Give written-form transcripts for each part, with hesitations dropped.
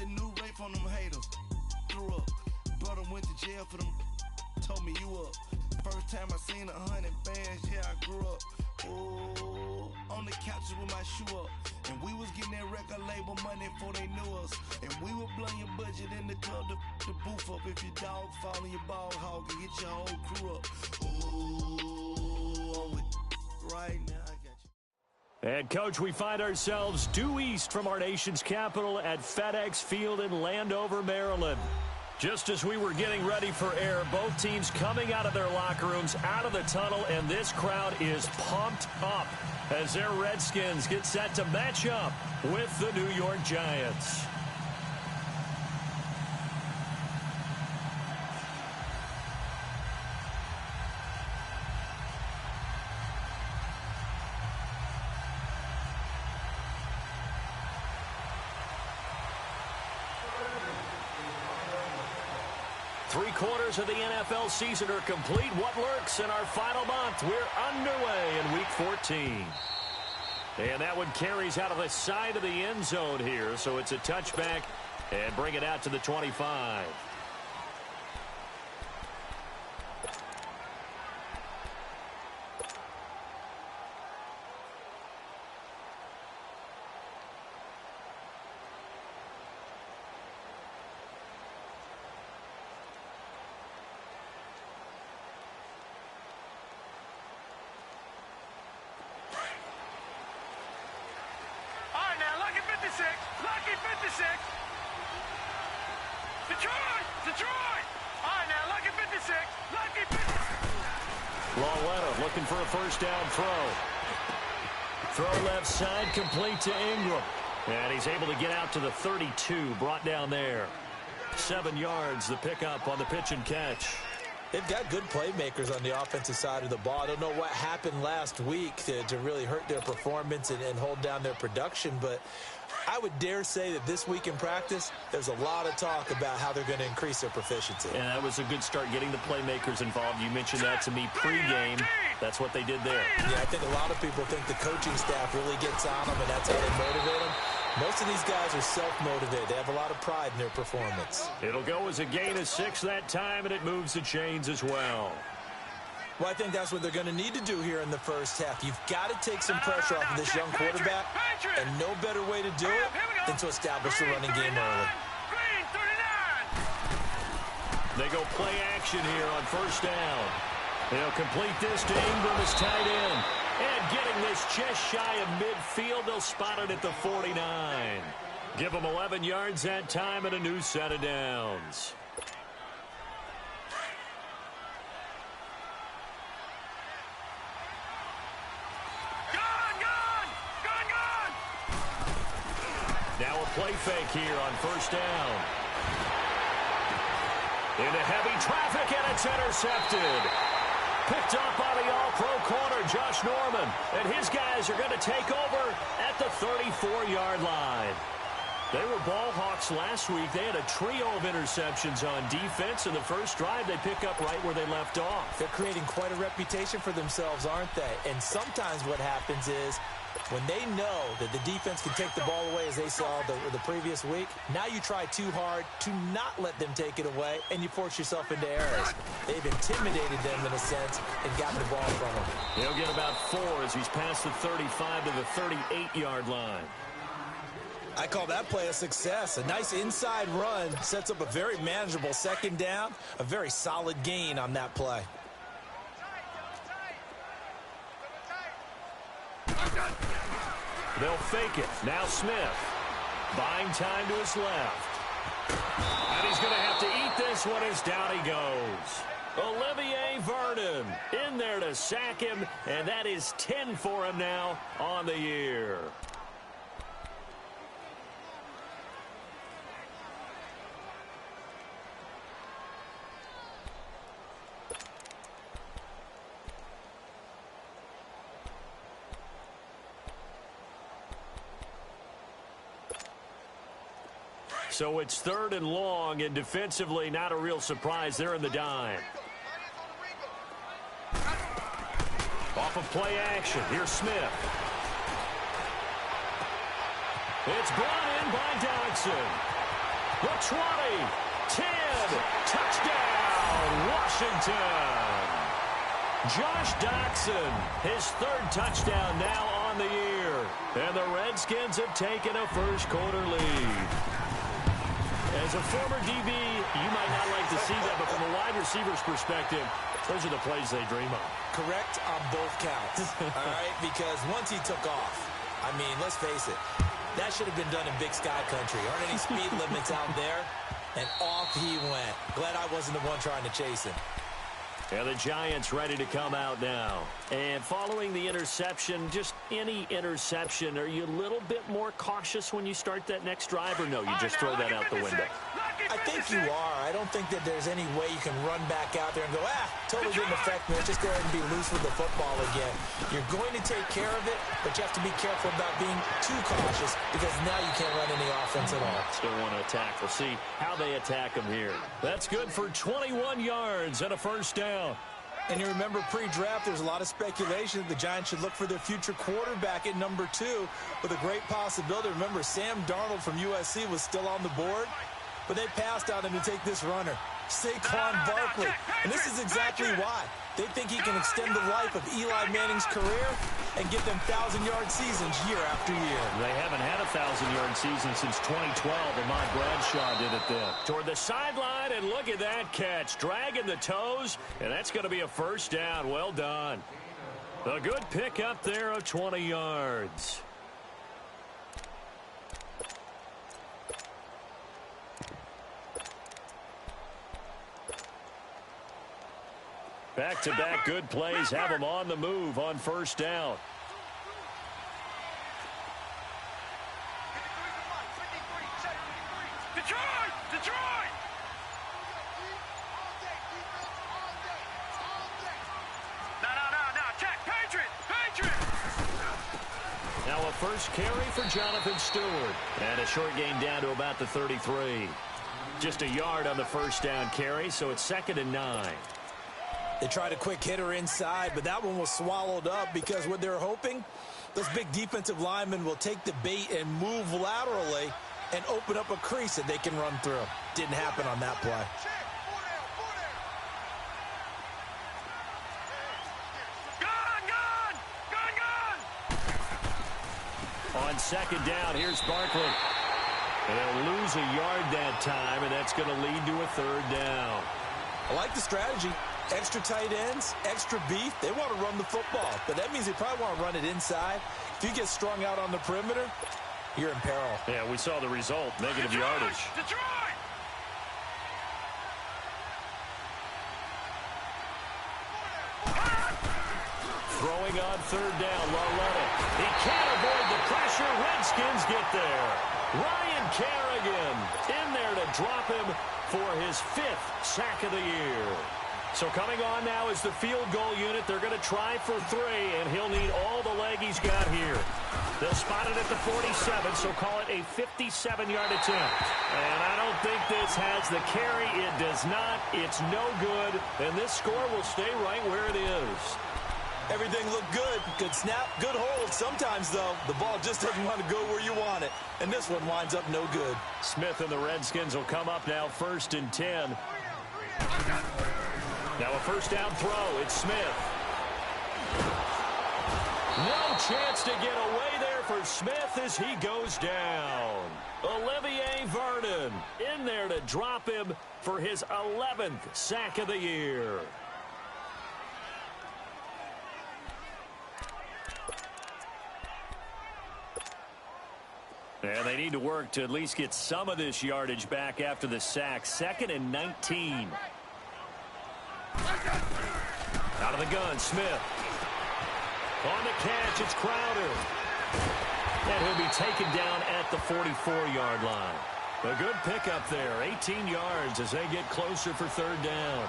the new rape on them haters. Threw up. Brother went to jail for them. Told me you up. First time I seen 100 bands, yeah, I grew up. Ooh, on the couches with my shoe up. And we was getting that record label money before they knew us. And we were blowing your budget in the club to boof up. If your dog fall in your ball hog and get your whole crew up. Ooh, I'm with right now, I got you. And, Coach, we find ourselves due east from our nation's capital at FedEx Field in Landover, Maryland. Just as we were getting ready for air, both teams coming out of their locker rooms, out of the tunnel, and this crowd is pumped up as their Redskins get set to match up with the New York Giants. Three-quarters of the NFL season are complete. What lurks in our final month? We're underway in Week 14. And that one carries out of the side of the end zone here, so it's a touchback and bring it out to the 25. Lucky 56. Detroit. All right, now, lucky 56. Lucky 56. Lawletta looking for a first down throw. Throw left side, complete to Ingram. And he's able to get out to the 32, brought down there. 7 yards, the pickup on the pitch and catch. They've got good playmakers on the offensive side of the ball. I don't know what happened last week to really hurt their performance and hold down their production, but I would dare say that this week in practice, there's a lot of talk about how they're going to increase their proficiency. And that was a good start getting the playmakers involved. You mentioned that to me pregame. That's what they did there. Yeah, I think a lot of people think the coaching staff really gets on them, and that's how they motivate them. Most of these guys are self-motivated. They have a lot of pride in their performance. It'll go as a gain of 6 that time, and it moves the chains as well. Well, I think that's what they're going to need to do here in the first half. You've got to take some pressure off of this young quarterback, and no better way to do it than to establish the running game early. They go play action here on first down. They'll complete this to Ingram as tight end. And getting this just shy of midfield, they'll spot it at the 49. Give them 11 yards that time and a new set of downs. Now a play fake here on first down. Into heavy traffic, and it's intercepted. Picked up by the all-pro corner, Josh Norman. And his guys are going to take over at the 34-yard line. They were ball hawks last week. They had a trio of interceptions on defense. In the first drive, they pick up right where they left off. They're creating quite a reputation for themselves, aren't they? And sometimes what happens is when they know that the defense can take the ball away, as they saw the previous week, now you try too hard to not let them take it away, and you force yourself into errors. They've intimidated them in a sense and gotten the ball from them. He'll get about 4 as he's past the 35 to the 38-yard line. I call that play a success. A nice inside run sets up a very manageable second down, a very solid gain on that play. They'll fake it. Now Smith. Buying time to his left. And he's going to have to eat this one as down he goes. Olivier Vernon in there to sack him, and that is 10 for him now on the year. So it's 3rd and long, and defensively not a real surprise. They're in the dime. Off of play action. Here's Smith. It's brought in by Dodson. The 20, 10, touchdown, Washington. Josh Doxson, his third touchdown now on the year. And the Redskins have taken a first-quarter lead. As a former DB, you might not like to see that, but from a wide receiver's perspective, those are the plays they dream of. Correct on both counts, all right? Because once he took off, I mean, let's face it, that should have been done in Big Sky Country. Aren't any speed limits out there? And off he went. Glad I wasn't the one trying to chase him. And the Giants ready to come out now. And following the interception, just any interception, are you a little bit more cautious when you start that next drive, or no, you just throw that out the window? I think you are. I don't think that there's any way you can run back out there and go, totally didn't affect me. Let's just go ahead and be loose with the football again. You're going to take care of it, but you have to be careful about being too cautious because now you can't run any offense at all. Still want to attack. We'll see how they attack them here. That's good for 21 yards and a first down. And you remember pre-draft, there's a lot of speculation that the Giants should look for their future quarterback at number 2 with a great possibility. Remember, Sam Darnold from USC was still on the board, but they passed on him to take this runner, Saquon Barkley. And this is exactly why. They think he can extend the life of Eli Manning's career and give them 1,000-yard seasons year after year. They haven't had a 1,000-yard season since 2012. Ahmad Bradshaw did it then. Toward the sideline, and look at that catch. Dragging the toes, and that's going to be a first down. Well done. A good pick up there of 20 yards. Back-to-back good plays have them on the move on first down. Detroit! Detroit! No. Check. Patriot! Now a first carry for Jonathan Stewart. And a short gain down to about the 33. Just a yard on the first down carry, so it's 2nd and 9. They tried a quick hitter inside, but that one was swallowed up because what they're hoping, those big defensive linemen will take the bait and move laterally and open up a crease that they can run through. Didn't happen on that play. Gun! On 2nd down, here's Barkley. They'll lose a yard that time, and that's going to lead to a 3rd down. I like the strategy. Extra tight ends, extra beef. They want to run the football, but that means they probably want to run it inside. If you get strung out on the perimeter, you're in peril. Yeah, we saw the result, negative yardage. Detroit! Throwing on 3rd down, Laletta. He can't avoid the pressure. Redskins get there. Ryan Kerrigan in there to drop him for his 5th sack of the year. So coming on now is the field goal unit. They're going to try for 3, and he'll need all the leg he's got here. They'll spot it at the 47, so call it a 57-yard attempt. And I don't think this has the carry. It does not. It's no good. And this score will stay right where it is. Everything looked good. Good snap, good hold. Sometimes, though, the ball just doesn't want to go where you want it. And this one winds up no good. Smith and the Redskins will come up now 1st and 10. Now a first down throw. It's Smith. No chance to get away there for Smith as he goes down. Olivier Vernon in there to drop him for his 11th sack of the year. And they need to work to at least get some of this yardage back after the sack. 2nd and 19. Out of the gun, Smith. On the catch, it's Crowder. And he'll be taken down at the 44-yard line. A good pickup there, 18 yards as they get closer for 3rd down.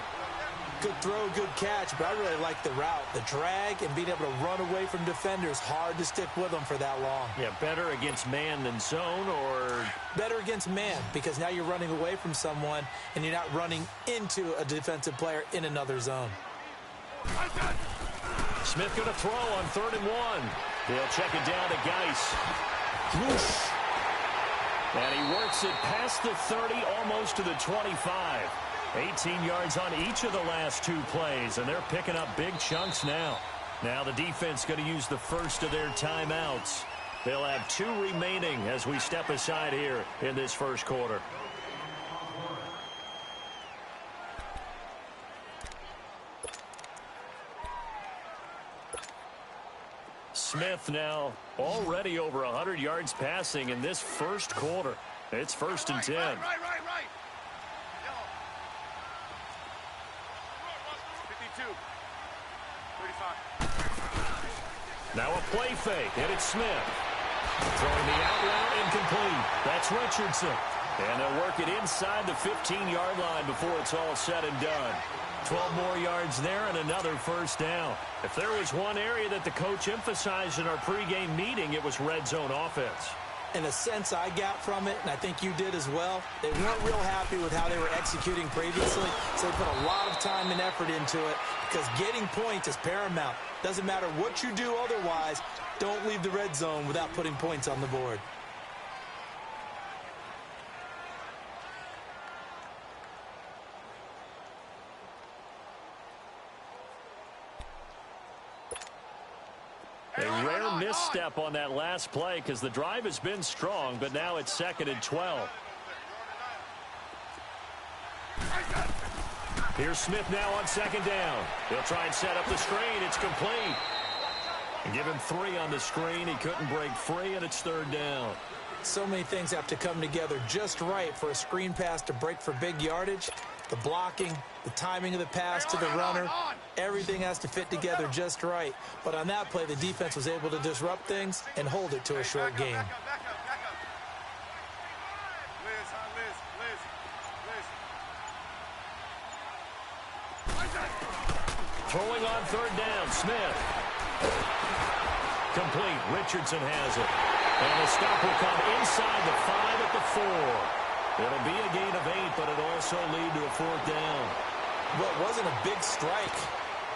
Good throw, good catch, but I really like the route. The drag and being able to run away from defenders, hard to stick with them for that long. Yeah, better against man than zone, or? Better against man, because now you're running away from someone and you're not running into a defensive player in another zone. Smith going to throw on 3rd and 1. They'll check it down to Geis. Whoosh. And he works it past the 30, almost to the 25. 18 yards on each of the last 2 plays, and they're picking up big chunks now. Now the defense going to use the first of their timeouts. They'll have 2 remaining as we step aside here in this first quarter. Smith now already over 100 yards passing in this first quarter. It's 1st and 10. Right. 52. 35. Now a play fake, and it's Smith. Throwing the out route incomplete. That's Richardson. And they'll work it inside the 15-yard line before it's all said and done. 12 more yards there and another first down. If there was one area that the coach emphasized in our pregame meeting, it was red zone offense. In a sense I got from it, and I think you did as well, they weren't real happy with how they were executing previously, so they put a lot of time and effort into it because getting points is paramount. Doesn't matter what you do otherwise, don't leave the red zone without putting points on the board. A rare misstep on that last play because the drive has been strong, but now it's 2nd and 12. Here's Smith now on 2nd down. He'll try and set up the screen. It's complete. And give him 3 on the screen. He couldn't break free, and it's 3rd down. So many things have to come together just right for a screen pass to break for big yardage. The blocking, the timing of the pass to the runner, everything has to fit together just right. But on that play, the defense was able to disrupt things and hold it to a short game. Back up. Throwing on 3rd down, Smith. Complete. Richardson has it. And the stop will come inside the 5 at the 4. It'll be a gain of 8, but it'll also lead to a 4th down. Well, it wasn't a big strike,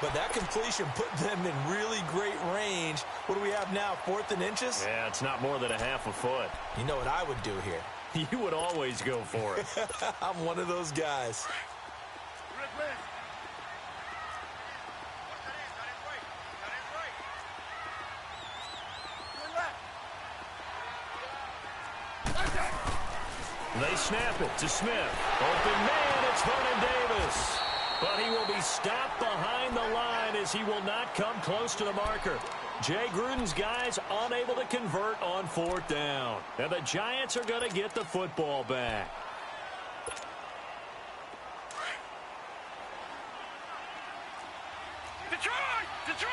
but that completion put them in really great range. What do we have now, 4th and inches? Yeah, it's not more than a half a foot. You know what I would do here? You would always go for it. I'm one of those guys. They snap it to Smith. Open man, it's Vernon Davis. But he will be stopped behind the line as he will not come close to the marker. Jay Gruden's guys unable to convert on 4th down. And the Giants are going to get the football back. Detroit! Detroit!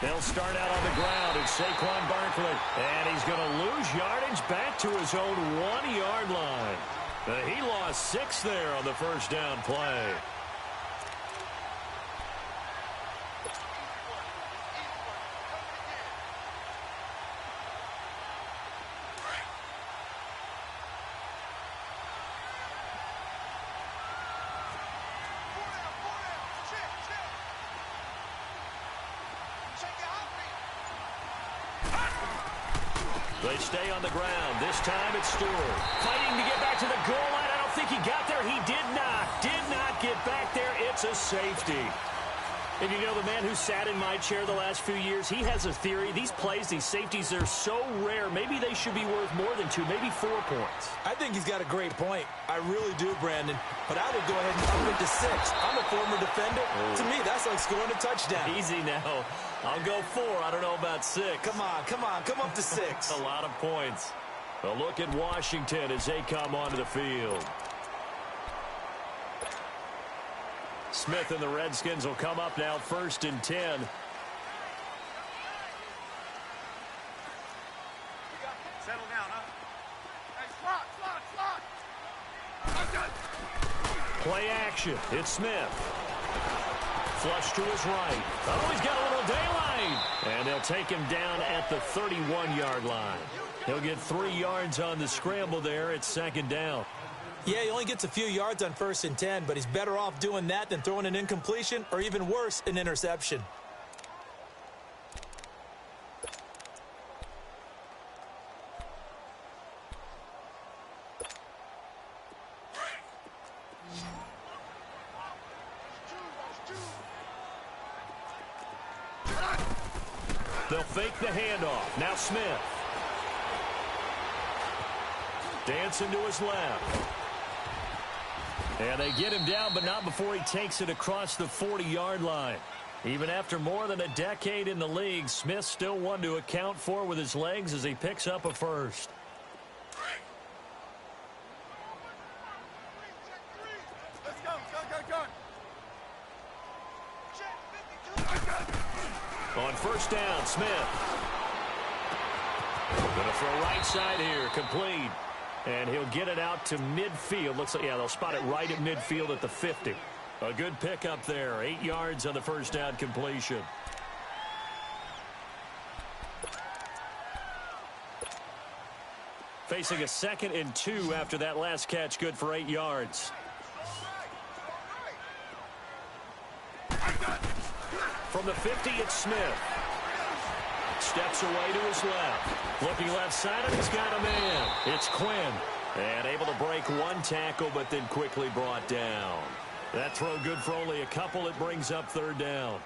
They'll start out on the ground. It's Saquon Barkley. And he's going to lose yardage back to his own 1-yard line. He lost 6 there on the first down play. They stay on the ground. This time it's Stewart. Fighting to get back to the goal line. I don't think he got there. He did not. Did not get back there. It's a safety. And you know, the man who sat in my chair the last few years, he has a theory. These plays, these safeties, they're so rare. Maybe they should be worth more than 2, maybe 4 points. I think he's got a great point. I really do, Brandon. But I would go ahead and up it to 6. I'm a former defender. To me, that's like scoring a touchdown. Easy now. I'll go 4. I don't know about 6. Come on. Come up to 6. A lot of points. A look at Washington as they come onto the field. Smith and the Redskins will come up now 1st and 10. Settle down, huh? Hey, slot. Play action. It's Smith. Flush to his right. Oh, he's got a little daylight. And they'll take him down at the 31-yard line. He'll get 3 yards on the scramble there. It's 2nd down. Yeah, he only gets a few yards on 1st and 10, but he's better off doing that than throwing an incompletion or even worse, an interception. They'll fake the handoff. Now Smith. Dancing to his left. And they get him down, but not before he takes it across the 40-yard line. Even after more than a decade in the league, Smith still one to account for with his legs as he picks up a first. Let's go. On first down, Smith. Going to throw right side here, complete. And he'll get it out to midfield. Looks like, yeah, they'll spot it right at midfield at the 50. A good pickup there. 8 yards on the first down completion. Facing a 2nd and 2 after that last catch. Good for 8 yards. From the 50, it's Smith. Steps away to his left. Looking left side, and he's got a man. It's Quinn. And able to break one tackle, but then quickly brought down. That throw good for only a couple. It brings up 3rd down.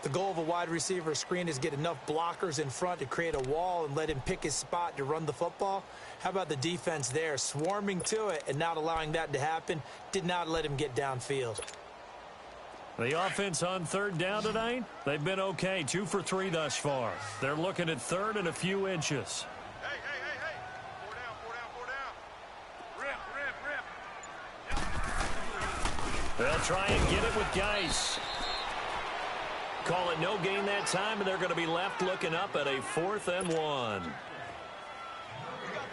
The goal of a wide receiver screen is get enough blockers in front to create a wall and let him pick his spot to run the football. How about the defense there? Swarming to it and not allowing that to happen. Did not let him get downfield. The offense on 3rd down tonight, they've been okay. 2 for 3 thus far. They're looking at 3rd and a few inches. Hey. 4 down. They'll try and get it with Geis. Call it no gain that time, and they're going to be left looking up at a 4th and 1.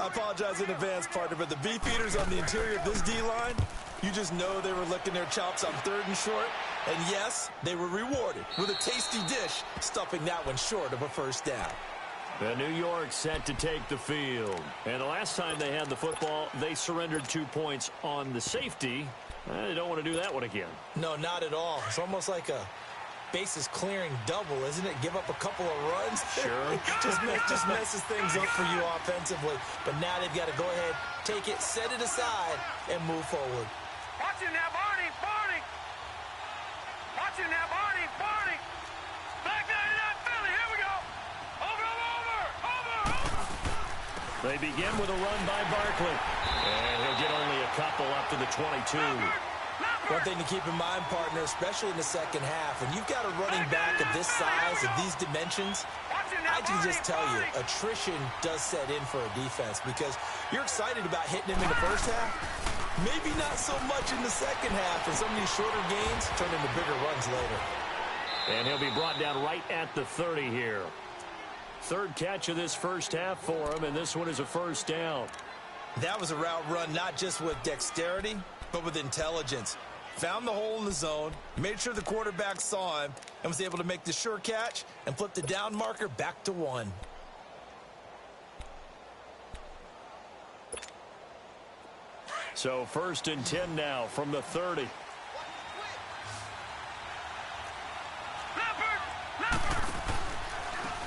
I apologize in advance, partner, but the beefeaters on the interior of this D-line, you just know they were licking their chops on 3rd and short. And yes, they were rewarded with a tasty dish, stuffing that one short of a first down. The New York set to take the field. And the last time they had the football, they surrendered 2 points on the safety. They don't want to do that one again. No, not at all. It's almost like a bases clearing double, isn't it? Give up a couple of runs. Sure. just messes things up for you offensively. But now they've got to go ahead, take it, set it aside, and move forward. Watch it now, Barney. Watch it now, Barney. Back 99 Philly. Here we go. Over. They begin with a run by Barkley. And he'll get only a couple up to the 22. One thing to keep in mind, partner, especially in the second half, when you've got a running back of this size, of these dimensions, I can just tell you, attrition does set in for a defense because you're excited about hitting him in the first half. Maybe not so much in the second half, and some of these shorter gains turn into bigger runs later. And he'll be brought down right at the 30 here. 3rd catch of this first half for him, and this one is a first down. That was a route run not just with dexterity, but with intelligence. Found the hole in the zone, made sure the quarterback saw him, and was able to make the sure catch and flip the down marker back to 1. So 1st and 10 now from the 30.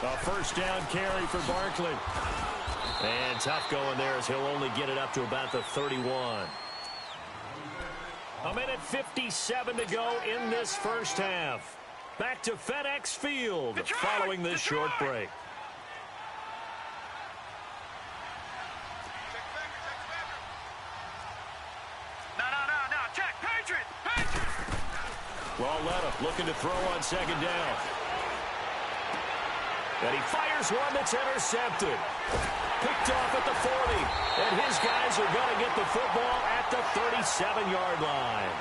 A first down carry for Barkley. And tough going there as he'll only get it up to about the 31. A minute 57 to go in this first half. Back to FedEx Field following this short break. No. Check. Patriots. Lauletta looking to throw on 2nd down. And he fires one that's intercepted. Picked off at the 40. And his guys are going to get the football at the 37-yard line.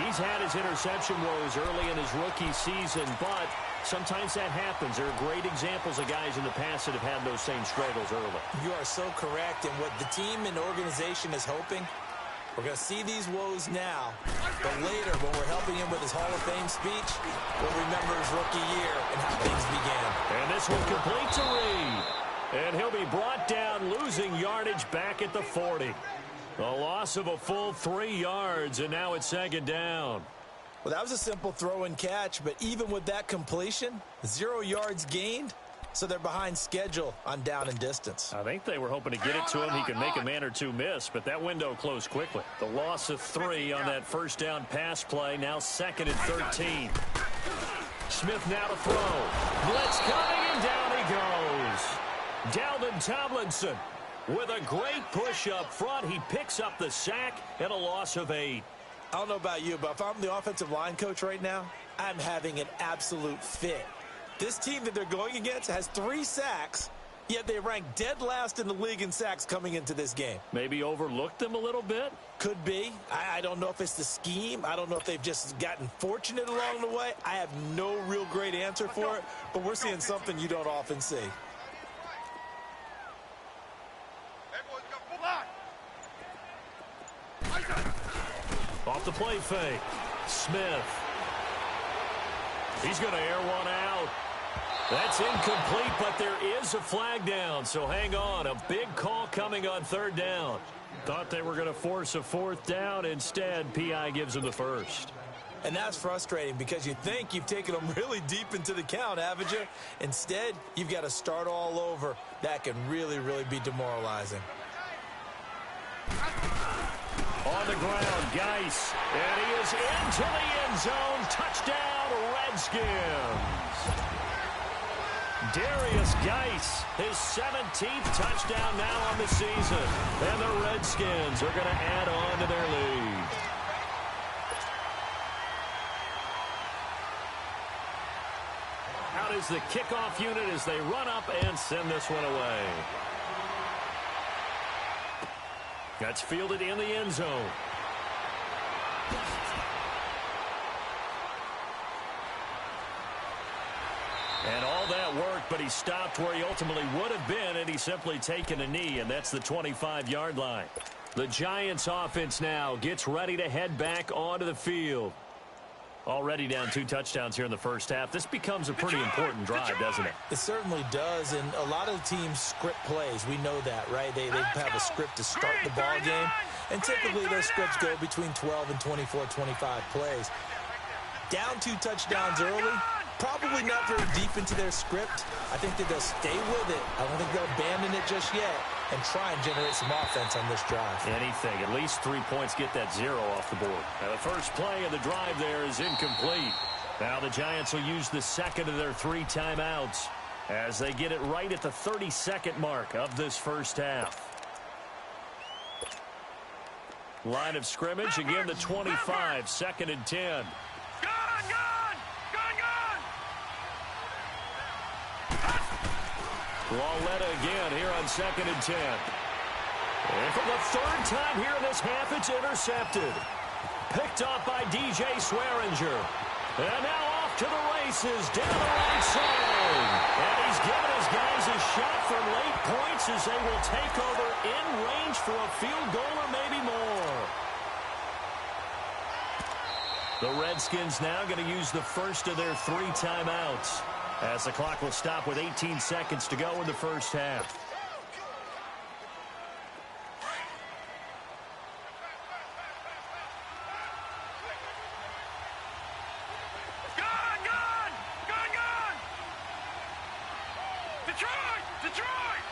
He's had his interception woes early in his rookie season, but sometimes that happens. There are great examples of guys in the past that have had those same struggles early. You are so correct. And what the team and organization is hoping, we're going to see these woes now, but later when we're helping him with his Hall of Fame speech, we'll remember his rookie year and how things began. And this one complete to Reed. And he'll be brought down, losing yardage back at the 40. A loss of a full 3 yards, and now it's second down. Well, that was a simple throw and catch, but even with that completion, 0 yards gained, so they're behind schedule on down and distance. I think they were hoping to get it to him. He could make a man or two miss, but that window closed quickly. The loss of 3 on that first down pass play, now second and 13. Smith now to throw. Blitz coming, and down he goes. Dalvin Tomlinson with a great push up front. He picks up the sack and a loss of 8. I don't know about you, but if I'm the offensive line coach right now, I'm having an absolute fit. This team that they're going against has 3 sacks, yet they rank dead last in the league in sacks coming into this game. Maybe overlooked them a little bit? Could be. I don't know if it's the scheme. I don't know if they've just gotten fortunate along the way. I have no real great answer for it, but we're seeing something you don't often see. Off the play fake. Smith. He's going to air one out. That's incomplete, but there is a flag down, so hang on. A big call coming on third down. Thought they were going to force a fourth down. Instead, P.I. gives them the first. And that's frustrating because you think you've taken them really deep into the count, haven't you? Instead, you've got to start all over. That can really, really be demoralizing. On the ground, Geis. And he is into the end zone. Touchdown, Redskins. Darius Geis, his 17th touchdown now on the season. And the Redskins are going to add on to their lead. Out is the kickoff unit as they run up and send this one away. That's fielded in the end zone. And all that work, but he stopped where he ultimately would have been, and he's simply taken a knee, and that's the 25-yard line. The Giants offense now gets ready to head back onto the field. Already down 2 touchdowns here in the first half. This becomes a pretty important drive, doesn't it? It certainly does, and a lot of teams script plays. We know that, right? They have a script to start the ball game, and typically those scripts go between 12 and 24, 25 plays. Down 2 touchdowns early, probably not very deep into their script. I think that they'll stay with it. I don't think they'll abandon it just yet and try and generate some offense on this drive. Anything. At least 3 points, get that 0 off the board. Now the first play of the drive there is incomplete. Now the Giants will use the second of their 3 timeouts as they get it right at the 30-second mark of this first half. Line of scrimmage, again the 25, 2nd and 10. Lauletta again here on 2nd and 10. And for the 3rd time here in this half, it's intercepted. Picked off by DJ Swearinger. And now off to the races down the right side. And he's giving his guys a shot for late points as they will take over in range for a field goal or maybe more. The Redskins now going to use the first of their 3 timeouts, as the clock will stop with 18 seconds to go in the first half. Detroit!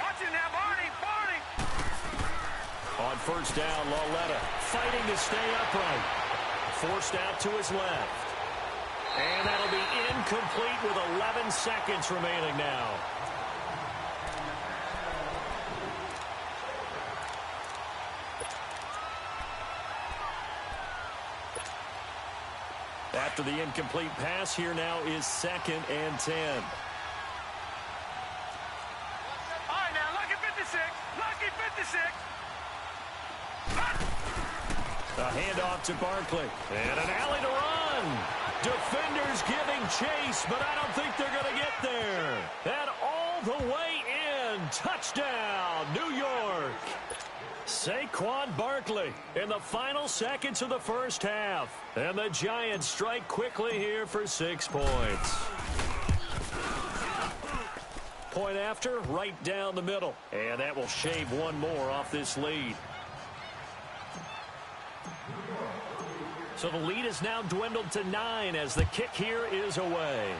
Watch it now, Barney! On first down, Lauletta fighting to stay upright. Forced out to his left. And that'll be incomplete with 11 seconds remaining now. After the incomplete pass, here now is 2nd and 10. All right, now, lucky 56. Lucky 56. A handoff to Barkley. And an alley to run. Defenders giving chase, but I don't think they're going to get there. And all the way in. Touchdown, New York. Saquon Barkley in the final seconds of the first half. And the Giants strike quickly here for 6 points. Point after, right down the middle. And that will shave one more off this lead. So the lead is now dwindled to 9 as the kick here is away.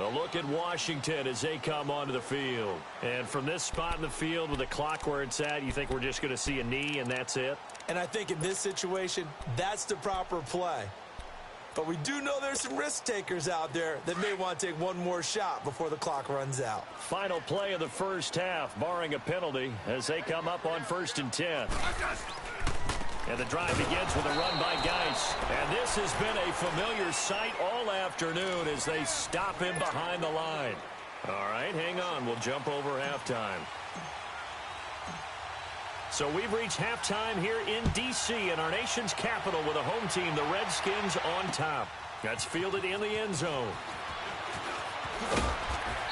A look at Washington as they come onto the field. And from this spot in the field with the clock where it's at, you think we're just going to see a knee and that's it? And I think in this situation, that's the proper play. But we do know there's some risk takers out there that may want to take one more shot before the clock runs out. Final play of the first half, barring a penalty, as they come up on 1st and 10. And the drive begins with a run by Geis. And this has been a familiar sight all afternoon as they stop him behind the line. All right, hang on. We'll jump over halftime. So we've reached halftime here in D.C. in our nation's capital with a home team, the Redskins, on top. That's fielded in the end zone.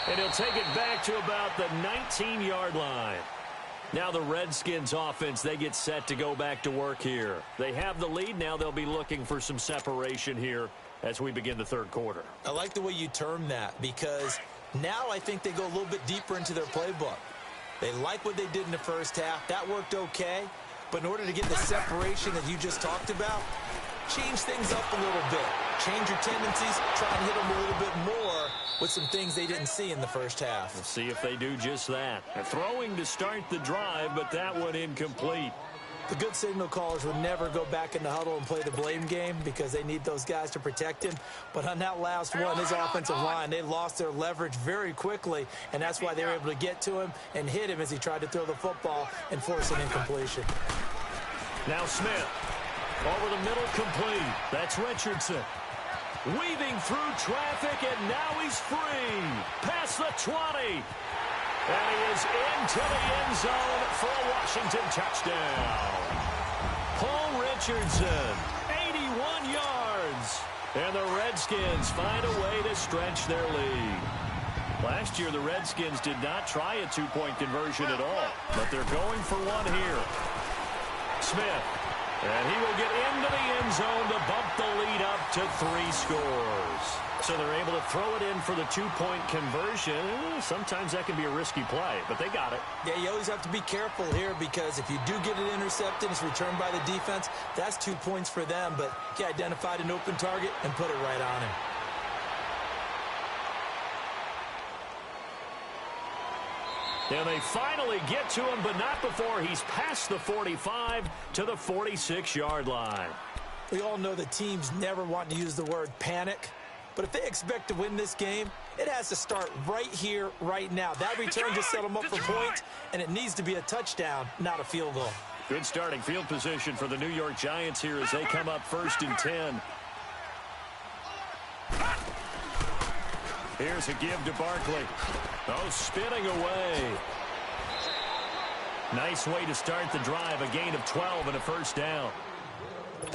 And he'll take it back to about the 19-yard line. Now the Redskins offense, they get set to go back to work here. They have the lead. Now they'll be looking for some separation here as we begin the third quarter. I like the way you term that because now I think they go a little bit deeper into their playbook. They like what they did in the first half. That worked okay. But in order to get the separation that you just talked about, change things up a little bit. Change your tendencies. Try and hit them a little bit more with some things they didn't see in the first half. Let's see if they do just that. They're throwing to start the drive, but that one incomplete. The good signal callers would never go back in the huddle and play the blame game because they need those guys to protect him. But on that last one, his offensive line, they lost their leverage very quickly, and that's why they were able to get to him and hit him as he tried to throw the football and force an incompletion. Now Smith, over the middle, complete. That's Richardson. Weaving through traffic, and now he's free. Past the 20. And he is into the end zone for a Washington touchdown. Paul Richardson, 81 yards. And the Redskins find a way to stretch their lead. Last year, the Redskins did not try a two-point conversion at all, but they're going for one here. Smith, and he will get into the end zone to bump the lead up to 3 scores. So they're able to throw it in for the two-point conversion. Sometimes that can be a risky play, but they got it. Yeah, you always have to be careful here because if you do get it intercepted, it's returned by the defense, that's 2 points for them. But he identified an open target and put it right on him. And they finally get to him, but not before he's past the 45 to the 46-yard line. We all know that teams never want to use the word panic. But if they expect to win this game, it has to start right here, right now. That return just set them up for points, and it needs to be a touchdown, not a field goal. Good starting field position for the New York Giants here as they come up 1st and 10. Here's a give to Barkley. Oh, spinning away. Nice way to start the drive. A gain of 12 and a first down.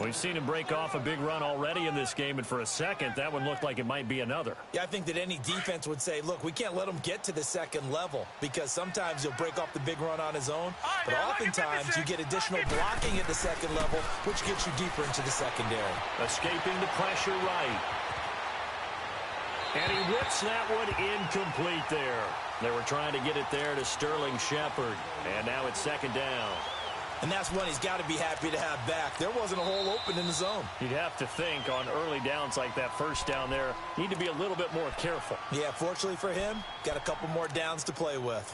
We've seen him break off a big run already in this game, and for a second, that one looked like it might be another. Yeah, I think that any defense would say, look, we can't let him get to the second level because sometimes he'll break off the big run on his own, but oftentimes you get additional blocking at the second level, which gets you deeper into the secondary. Escaping the pressure right. And he whips that one incomplete there. They were trying to get it there to Sterling Shepard, and now it's 2nd down. And that's one he's got to be happy to have back. There wasn't a hole open in the zone. You'd have to think on early downs like that first down there, need to be a little bit more careful. Yeah, fortunately for him, got a couple more downs to play with.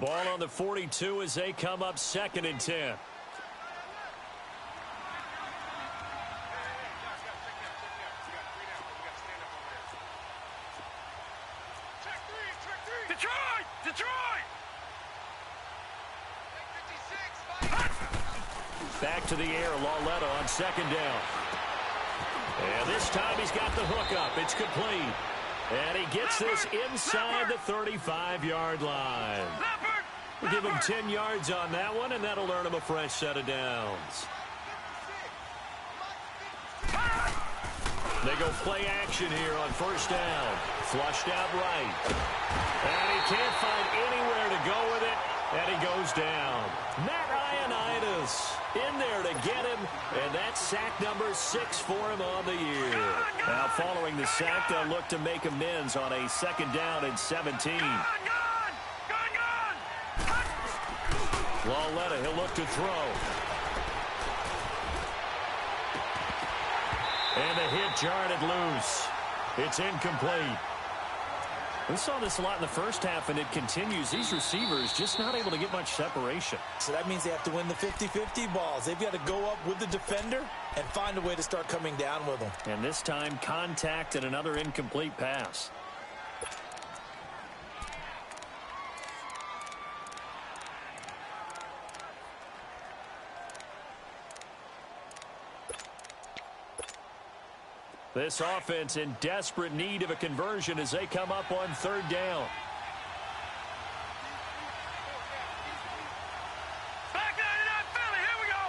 Ball on the 42 as they come up 2nd and 10. Detroit! Back to the air, Lauletta on 2nd down. And this time he's got the hook up. It's complete. And he gets this inside the 35-yard line. We'll give him 10 yards on that one, and that'll earn him a fresh set of downs. They go play action here on first down. Flushed out right. And he can't find anywhere to go with it, and he goes down. Matt Ioannidis in there to get him, and that's sack number 6 for him on the year. Now, following the sack, they'll look to make amends on a 2nd down and 17. Lauletta, he'll look to throw. And the hit jarred it loose. It's incomplete. We saw this a lot in the first half, and it continues. These receivers just not able to get much separation. So that means they have to win the 50-50 balls. They've got to go up with the defender and find a way to start coming down with them. And this time, contact and another incomplete pass. This offense in desperate need of a conversion as they come up on 3rd down. Back 99 Philly, here we go.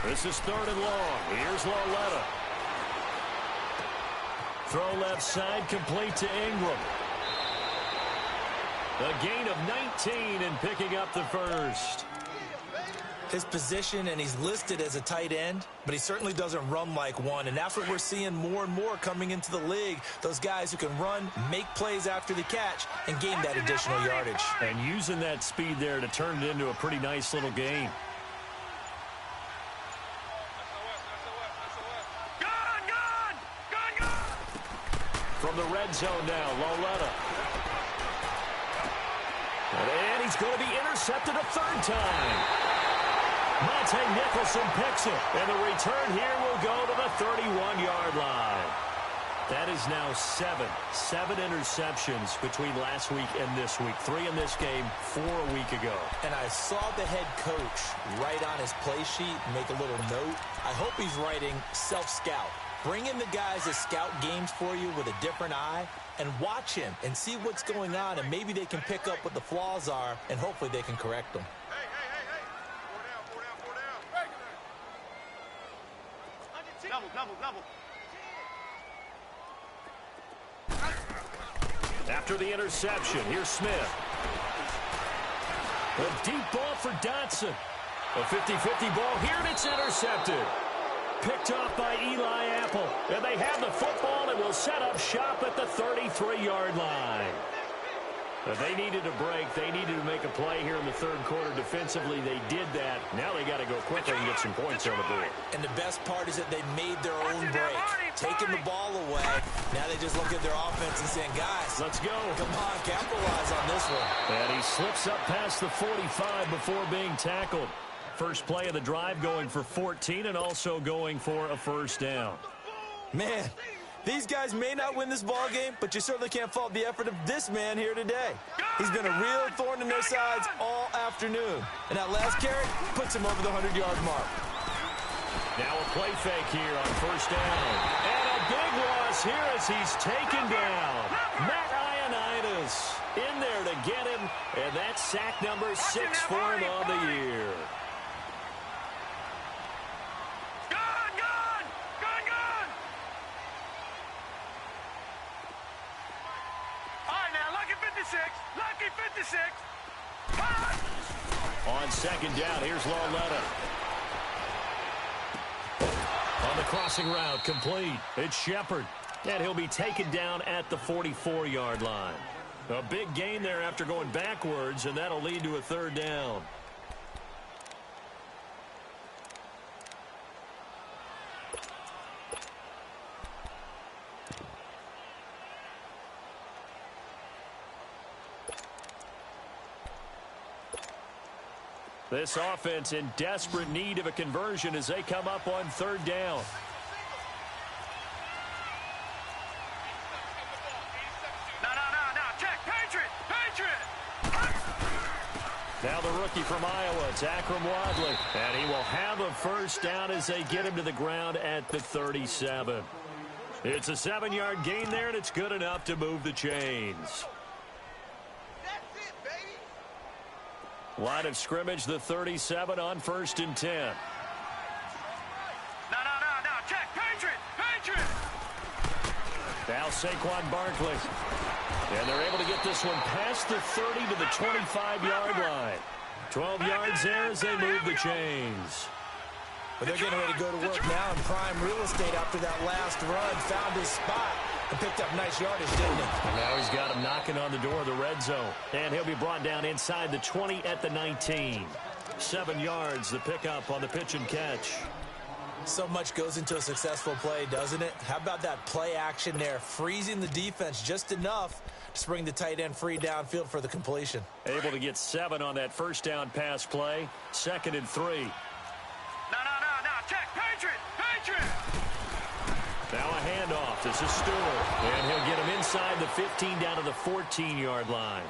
This is 3rd and long. Here's Lauletta. Throw left side, complete to Ingram. A gain of 19 and picking up the first. His position, and he's listed as a tight end, but he certainly doesn't run like one, and that's what we're seeing more and more coming into the league. Those guys who can run, make plays after the catch, and gain that additional yardage. And using that speed there to turn it into a pretty nice little game. From the red zone now, Lauletta. And he's going to be intercepted a 3rd time. Monte Nicholson picks it, and the return here will go to the 31-yard line. That is now 7 interceptions between last week and this week. 3 in this game, 4 a week ago. And I saw the head coach write on his play sheet, make a little note. I hope he's writing self-scout. Bring in the guys that scout games for you with a different eye and watch him and see what's going on, and maybe they can pick up what the flaws are, and hopefully they can correct them. Double. After the interception, here's Smith. A deep ball for Dotson. A 50-50 ball here, and it's intercepted. Picked off by Eli Apple. And they have the football and will set up shop at the 33-yard line. They needed a break. They needed to make a play here in the 3rd quarter. Defensively, they did that. Now they got to go quickly and get some points on the board. And the best part is that they made their own break. Taking the ball away. Now they just look at their offense and saying, guys, let's go. Come on, capitalize on this one. And he slips up past the 45 before being tackled. First play of the drive going for 14 and also going for a 1st down. Man, these guys may not win this ball game, but you certainly can't fault the effort of this man here today. He's been a real thorn in their sides all afternoon. And that last carry puts him over the 100-yard mark. Now a play fake here on 1st down. And a big loss here as he's taken down. Matt Ioannidis in there to get him, and that's sack number 6 for him on the year. Lucky 56. On 2nd down, here's Lauletta. On the crossing route, complete. It's Shepard. And he'll be taken down at the 44-yard line. A big gain there after going backwards, and that'll lead to a 3rd down. This offense in desperate need of a conversion as they come up on 3rd down. No. Check. Patriot. Now the rookie from Iowa, it's Akram Wadley. And he will have a first down as they get him to the ground at the 37. It's a 7-yard gain there, and it's good enough to move the chains. Line of scrimmage, the 37 on 1st and 10. No, check, Patriot! Now Saquon Barkley. And they're able to get this one past the 30 to the 25-yard line. 12 yards there as they move the chains. But they're getting ready to go to work now in prime real estate after that last run. Found his spot and picked up nice yardage, didn't he? And now he's got him knocking on the door of the red zone. And he'll be brought down inside the 20 at the 19. 7 yards, the pickup on the pitch and catch. So much goes into a successful play, doesn't it? How about that play action there? Freezing the defense just enough to bring the tight end free downfield for the completion. Able to get 7 on that first down pass play. 2nd and 3. No, check, Patriot! Now a handoff. This is Stewart. And he'll get him inside the 15 down to the 14-yard line.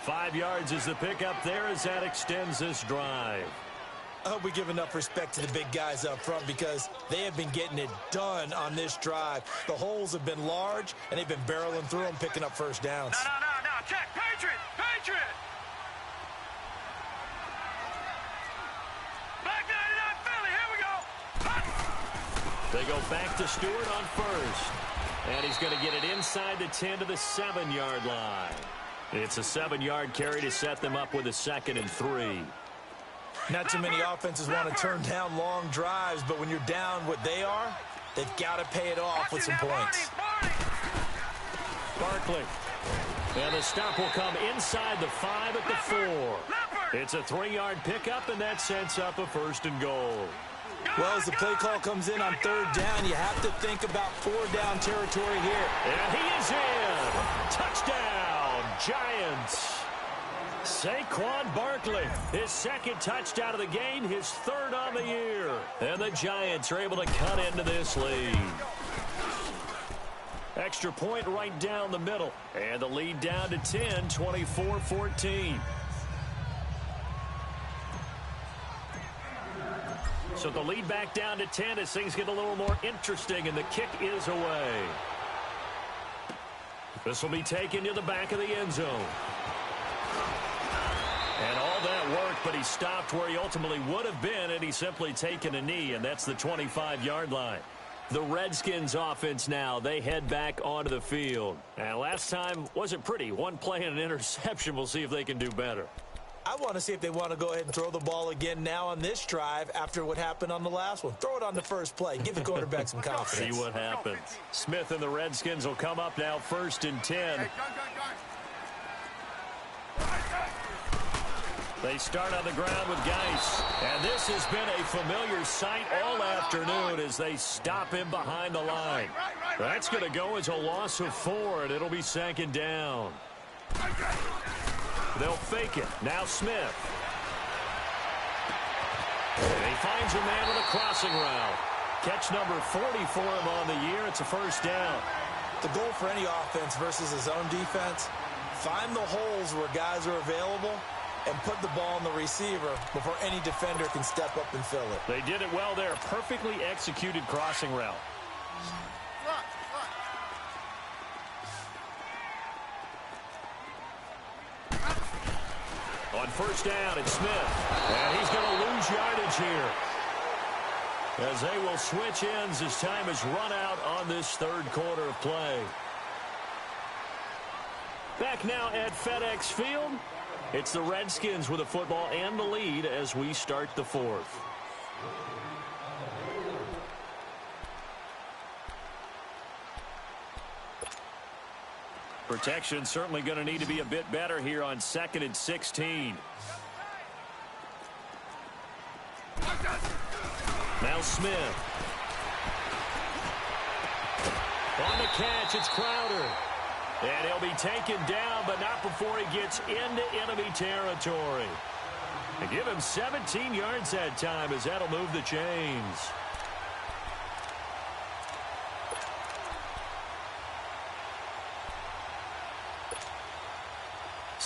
5 yards is the pickup there as that extends this drive. I hope we give enough respect to the big guys up front because they have been getting it done on this drive. The holes have been large, and they've been barreling through them, picking up first downs. No, check, Patriot! Black 99 Philly, here we go! They go back to Stewart on first. And he's going to get it inside the 10 to the 7-yard line. It's a 7-yard carry to set them up with a 2nd and 3. Not too many offenses want to turn down long drives, but when you're down what they are, they've got to pay it off with some points. Barkley. And the stop will come inside the 5 at the 4. It's a 3-yard pickup, and that sets up a 1st and goal. Well, as the play call comes in on 3rd down, you have to think about 4-down territory here. And he is in. Touchdown, Giants. Saquon Barkley, his 2nd touchdown of the game, his 3rd on the year. And the Giants are able to cut into this lead. Extra point right down the middle. And the lead down to 10, 24-14. So the lead back down to 10 as things get a little more interesting, and the kick is away. This will be taken to the back of the end zone. And all that work, but he stopped where he ultimately would have been, and he's simply taken a knee, and that's the 25-yard line. The Redskins offense now, they head back onto the field. And last time wasn't pretty. One play and an interception. We'll see if they can do better. I want to see if they want to go ahead and throw the ball again now on this drive after what happened on the last one. Throw it on the first play. Give the quarterback some confidence. See what happens. Smith and the Redskins will come up now 1st and 10. They start on the ground with Geis. And this has been a familiar sight all afternoon as they stop him behind the line. That's going to go as a loss of 4, and it'll be 2nd down. They'll fake it. Now Smith. And he finds a man with a crossing route. Catch number 40 for him on the year. It's a 1st down. The goal for any offense versus his own defense, find the holes where guys are available and put the ball on the receiver before any defender can step up and fill it. They did it well there. Perfectly executed crossing route. On 1st down, it's Smith. And he's going to lose yardage here, as they will switch ends as time has run out on this 3rd quarter of play. Back now at FedEx Field. It's the Redskins with the football and the lead as we start the 4th. Protection certainly going to need to be a bit better here on 2nd and 16. Now Smith. On the catch, it's Crowder. And he'll be taken down, but not before he gets into enemy territory. And give him 17 yards that time, as that'll move the chains.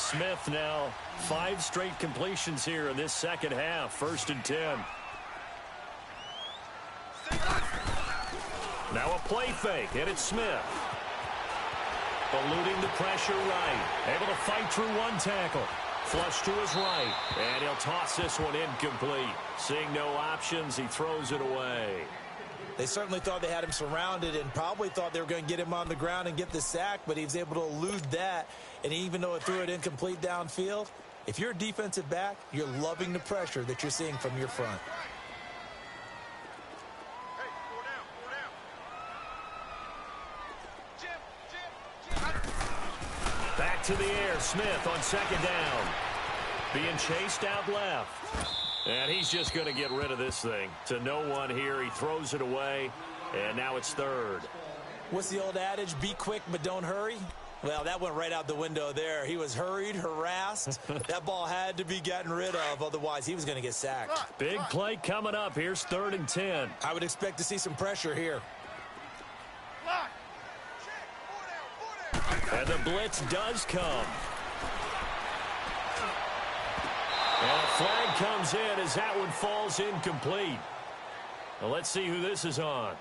Smith now 5 straight completions here in this second half. 1st and 10. Now a play fake, and it's Smith. Eluding the pressure right. Able to fight through one tackle. Flush to his right, and he'll toss this one incomplete. Seeing no options, he throws it away. They certainly thought they had him surrounded and probably thought they were going to get him on the ground and get the sack, but he was able to elude that. And even though it threw it incomplete downfield, if you're a defensive back, you're loving the pressure that you're seeing from your front. Back to the air, Smith on 2nd down. Being chased out left. And he's just going to get rid of this thing. To no one here, he throws it away, and now it's 3rd. What's the old adage, be quick but don't hurry? Well, that went right out the window there. He was hurried, harassed. That ball had to be gotten rid of, otherwise he was going to get sacked. Big play coming up. Here's 3rd and 10. I would expect to see some pressure here. And the blitz does come. And a flag comes in as that one falls incomplete. Well, let's see who this is on.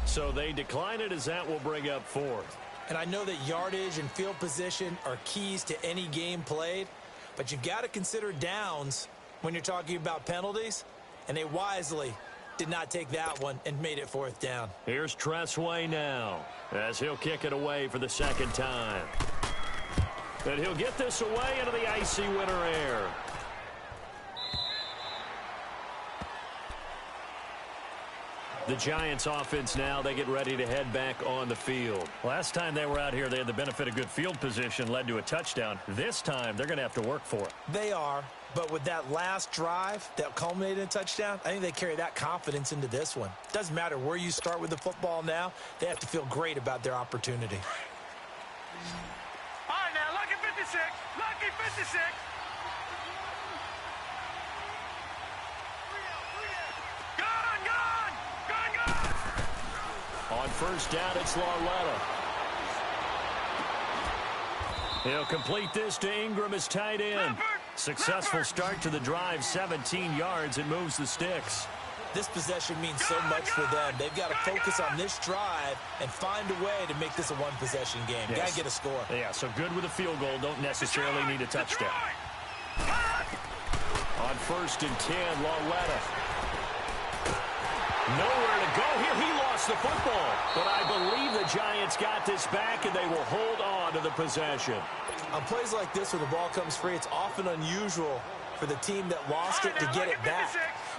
So they decline it as that will bring up 4th. And I know that yardage and field position are keys to any game played, but you've got to consider downs when you're talking about penalties, and they wisely did not take that one and made it 4th down. Here's Tressway now as he'll kick it away for the 2nd time. And he'll get this away into the icy winter air. The Giants offense now, they get ready to head back on the field. Last time they were out here, they had the benefit of good field position, led to a touchdown. This time, they're going to have to work for it. They are, but with that last drive that culminated in a touchdown, I think they carry that confidence into this one. Doesn't matter where you start with the football now, they have to feel great about their opportunity. All right, now, lucky 56. Lucky 56. On 1st down, it's Lauletta. He'll complete this to Ingram as tight end. Successful start to the drive, 17 yards. It moves the sticks. This possession means so much for them. They've got to focus on this drive and find a way to make this a one-possession game. Yes. Got to get a score. Yeah, so good with a field goal. Don't necessarily need a touchdown. On 1st and 10, Lauletta. Nowhere to go here. He lost the football. But I believe the Giants got this back, and they will hold on to the possession. On plays like this where the ball comes free, it's often unusual for the team that lost it to get it back.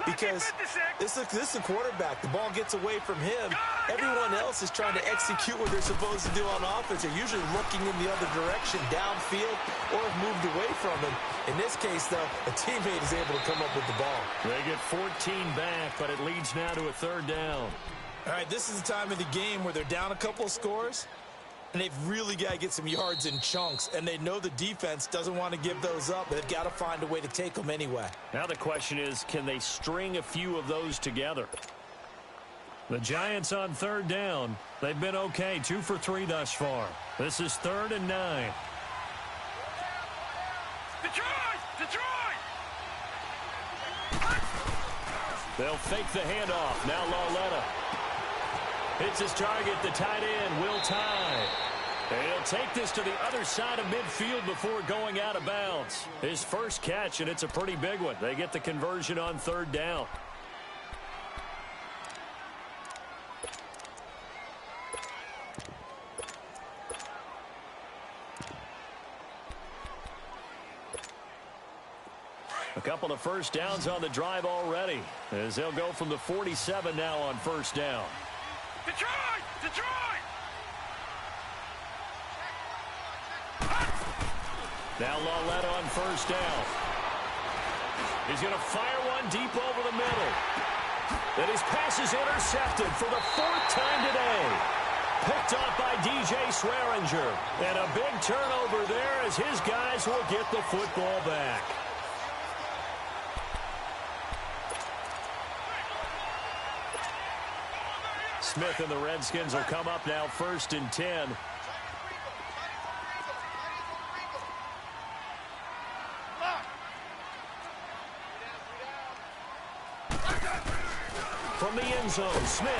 Because this is the quarterback. The ball gets away from him. Everyone else is trying to execute what they're supposed to do on offense. They're usually looking in the other direction, downfield, or have moved away from him. In this case, though, a teammate is able to come up with the ball. They get 14 back, but it leads now to a 3rd down. All right, this is the time of the game where they're down a couple of scores, and they've really got to get some yards in chunks, and they know the defense doesn't want to give those up, but they've got to find a way to take them anyway. Now the question is, can they string a few of those together? The Giants on 3rd down. They've been okay, 2 for 3 thus far. This is 3rd and 9. Detroit! They'll fake the handoff. Now Lauletta hits his target. The tight end will tie. And he'll take this to the other side of midfield before going out of bounds. His first catch, and it's a pretty big one. They get the conversion on 3rd down. A couple of 1st downs on the drive already, as they'll go from the 47 now on 1st down. Detroit! Now Lauletta on 1st down. He's going to fire one deep over the middle. And his pass is intercepted for the 4th time today. Picked off by DJ Swearinger. And a big turnover there as his guys will get the football back. Smith and the Redskins will come up now 1st and 10. from the end zone. Smith.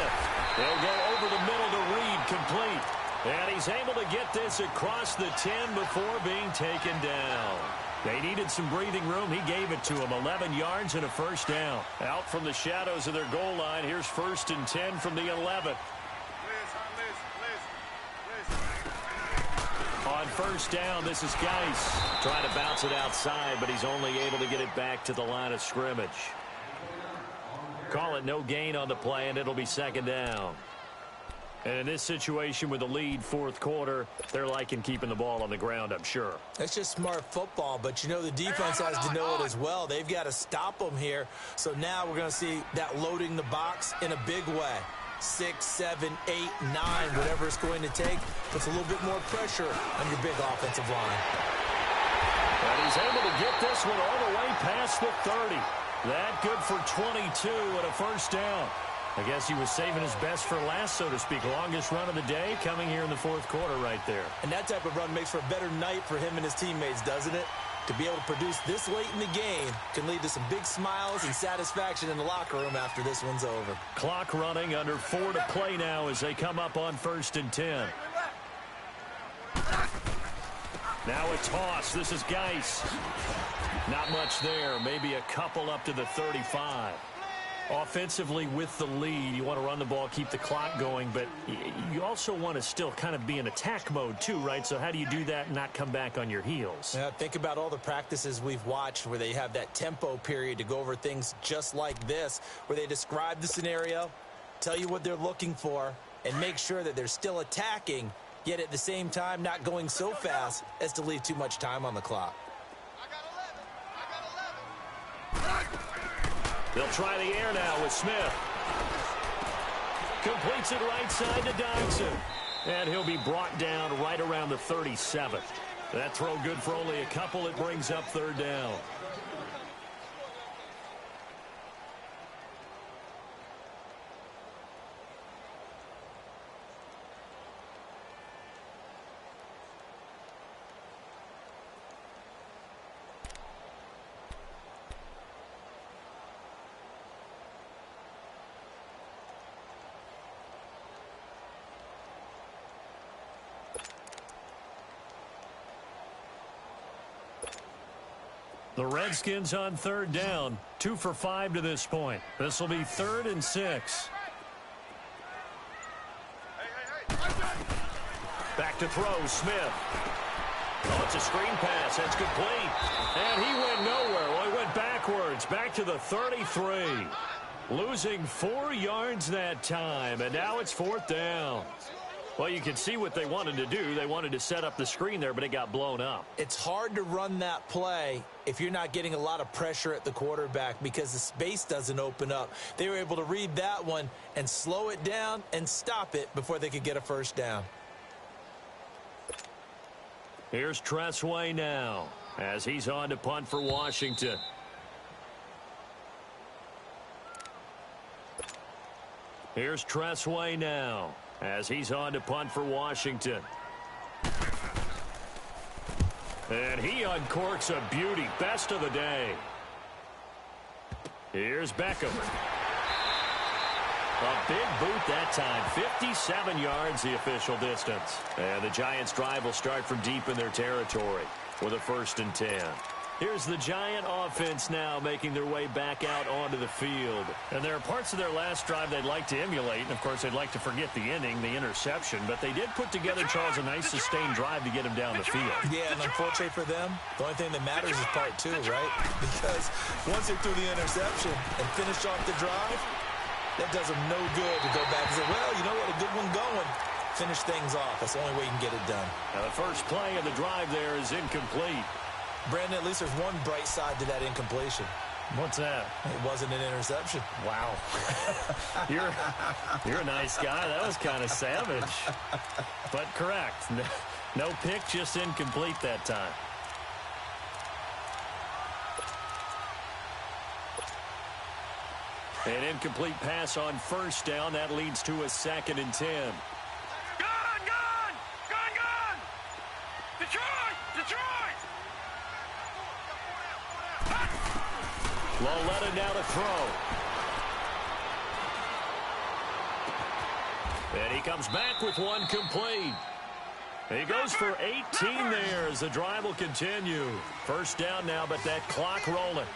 He'll go over the middle to Reed, complete. And he's able to get this across the 10 before being taken down. They needed some breathing room. He gave it to him. 11 yards and a first down. Out from the shadows of their goal line. Here's 1st and 10 from the 11. On first down, this is Geis. Trying to bounce it outside, but he's only able to get it back to the line of scrimmage. Call it no gain on the play, and it'll be 2nd down. And in this situation with the lead, 4th quarter, they're liking keeping the ball on the ground, I'm sure. It's just smart football, but you know the defense has to know it as well. They've got to stop them here. So now we're going to see that loading the box in a big way. 6, 7, 8, 9, whatever it's going to take, puts a little bit more pressure on your big offensive line. And he's able to get this one all the way past the 30. That good for 22 and a first down. I guess he was saving his best for last, so to speak. Longest run of the day coming here in the 4th quarter right there. And that type of run makes for a better night for him and his teammates, doesn't it? To be able to produce this late in the game can lead to some big smiles and satisfaction in the locker room after this one's over. Clock running, under 4 to play now as they come up on 1st and 10. Now a toss. This is Geis. Not much there. Maybe a couple up to the 35. Offensively with the lead, you want to run the ball, keep the clock going, but you also want to still kind of be in attack mode too, right? So how do you do that and not come back on your heels? Yeah, think about all the practices we've watched where they have that tempo period to go over things just like this, where they describe the scenario, tell you what they're looking for, and make sure that they're still attacking, yet at the same time not going so fast as to leave too much time on the clock. They'll try the air now with Smith. Completes it right side to Dodson. And he'll be brought down right around the 37. That throw good for only a couple. It brings up 3rd down. The Redskins on 3rd down, 2 for 5 to this point. This will be 3rd and 6. Back to throw, Smith. Oh, it's a screen pass. That's complete. And he went nowhere. Well, he went backwards, back to the 33. Losing 4 yards that time, and now it's 4th down. Well, you can see what they wanted to do. They wanted to set up the screen there, but it got blown up. It's hard to run that play if you're not getting a lot of pressure at the quarterback because the space doesn't open up. They were able to read that one and slow it down and stop it before they could get a first down. Here's Tressway now as he's on to punt for Washington. Here's Tressway now as he's on to punt for Washington. And he uncorks a beauty. Best of the day. Here's Beckham. A big boot that time. 57 yards the official distance. And the Giants' drive will start from deep in their territory with a 1st and 10. Here's the Giant offense now making their way back out onto the field. And there are parts of their last drive they'd like to emulate. And, of course, they'd like to forget the inning, the interception. But they did put together, Charles, a nice sustained drive to get him down the field. Yeah, and unfortunately for them, the only thing that matters is part 2, right? Because once they threw the interception and finished off the drive, that does them no good to go back and say, well, you know what, a good one going. Finish things off. That's the only way you can get it done. Now, the first play of the drive there is incomplete. Brandon, at least there's one bright side to that incompletion. What's that? It wasn't an interception. Wow. You're a nice guy. That was kind of savage. But correct. No pick, just incomplete that time. An incomplete pass on first down. That leads to a 2nd and 10. Gone! Detroit! Loletta now to throw. And he comes back with one complete. He goes for 18 there as the drive will continue. First down now, but that clock rolling.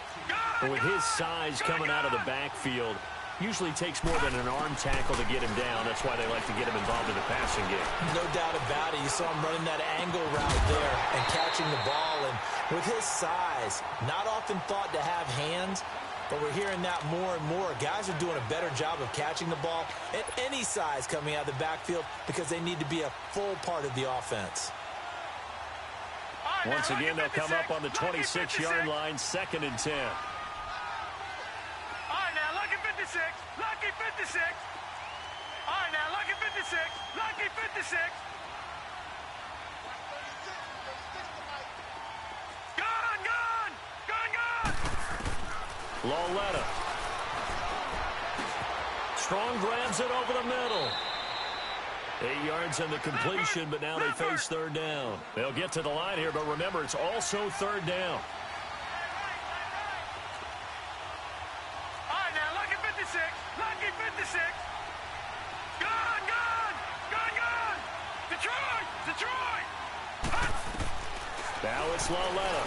And with his size coming out of the backfield, usually takes more than an arm tackle to get him down. That's why they like to get him involved in the passing game. No doubt about it. You saw him running that angle route there and catching the ball. And with his size, not often thought to have hands, but we're hearing that more and more. Guys are doing a better job of catching the ball at any size coming out of the backfield because they need to be a full part of the offense. Once again, they'll come up on the 26-yard line, 2nd and 10. All right, now, lucky 56. Lucky 56. All right, now, lucky 56. Lucky 56. Gone, gone. Gone, gone. Lauletta. Strong grabs it over the middle. 8 yards on the completion, but now they face 3rd down. They'll get to the line here, but remember, it's also 3rd down. All right, now, lucky 56. Lucky 56. Gone, gone. Gone, gone. Detroit. Detroit. Now it's Lauletta.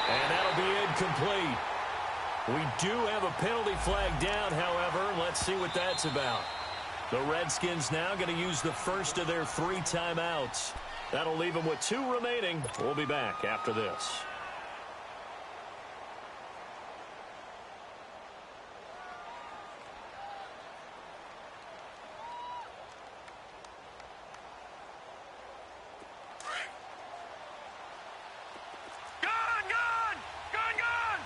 And that'll be incomplete. We do have a penalty flag down, however. Let's see what that's about. The Redskins now going to use the first of their 3 timeouts. That'll leave them with 2 remaining. We'll be back after this. Gone, gone. Gone, gone.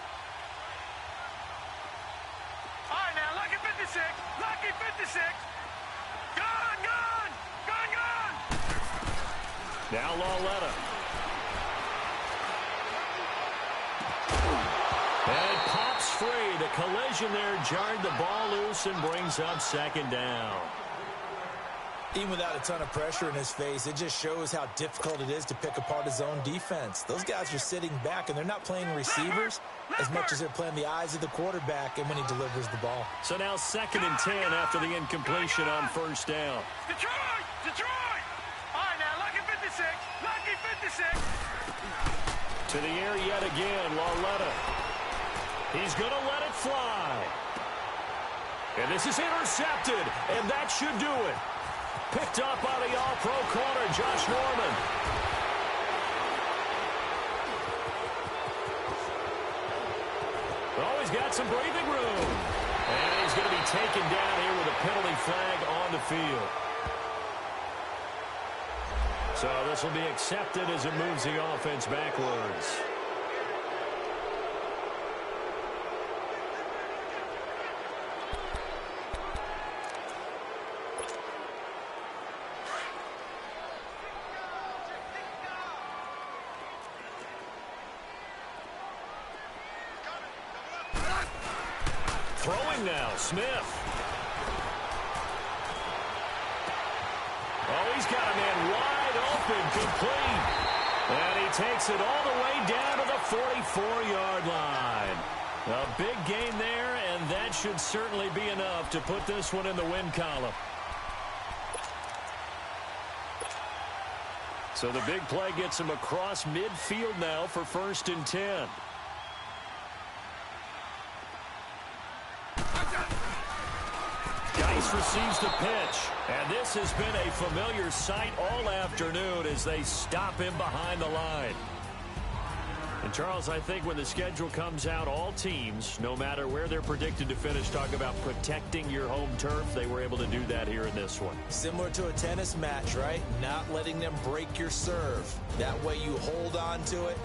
All right, now, lucky 56. Lucky 56. Gone, gone. Gone, gone. Now Lauletta. And it pops free. The collision there jarred the ball loose and brings up 2nd down. Even without a ton of pressure in his face, it just shows how difficult it is to pick apart his own defense. Those guys are sitting back, and they're not playing receivers as much as they're playing the eyes of the quarterback and when he delivers the ball. So now 2nd and 10 after the incompletion on 1st down. Detroit. Detroit. All right, now, lucky 56. Lucky 56. To the air yet again, Lauletta. He's going to let it fly. And this is intercepted, and that should do it. Picked up by the all-pro corner, Josh Norman. Oh, he's got some breathing room. And he's going to be taken down here with a penalty flag on the field. So this will be accepted as it moves the offense backwards. Throwing now, Smith. Oh, he's got a man wide open, complete. And he takes it all the way down to the 44-yard line. A big gain there, and that should certainly be enough to put this one in the win column. So the big play gets him across midfield now for 1st and 10. Receives the pitch, and this has been a familiar sight all afternoon as they stop him behind the line. And Charles, I think when the schedule comes out, all teams, no matter where they're predicted to finish, talk about protecting your home turf. They were able to do that here in this one. Similar to a tennis match, right? Not letting them break your serve. That way you hold on to it.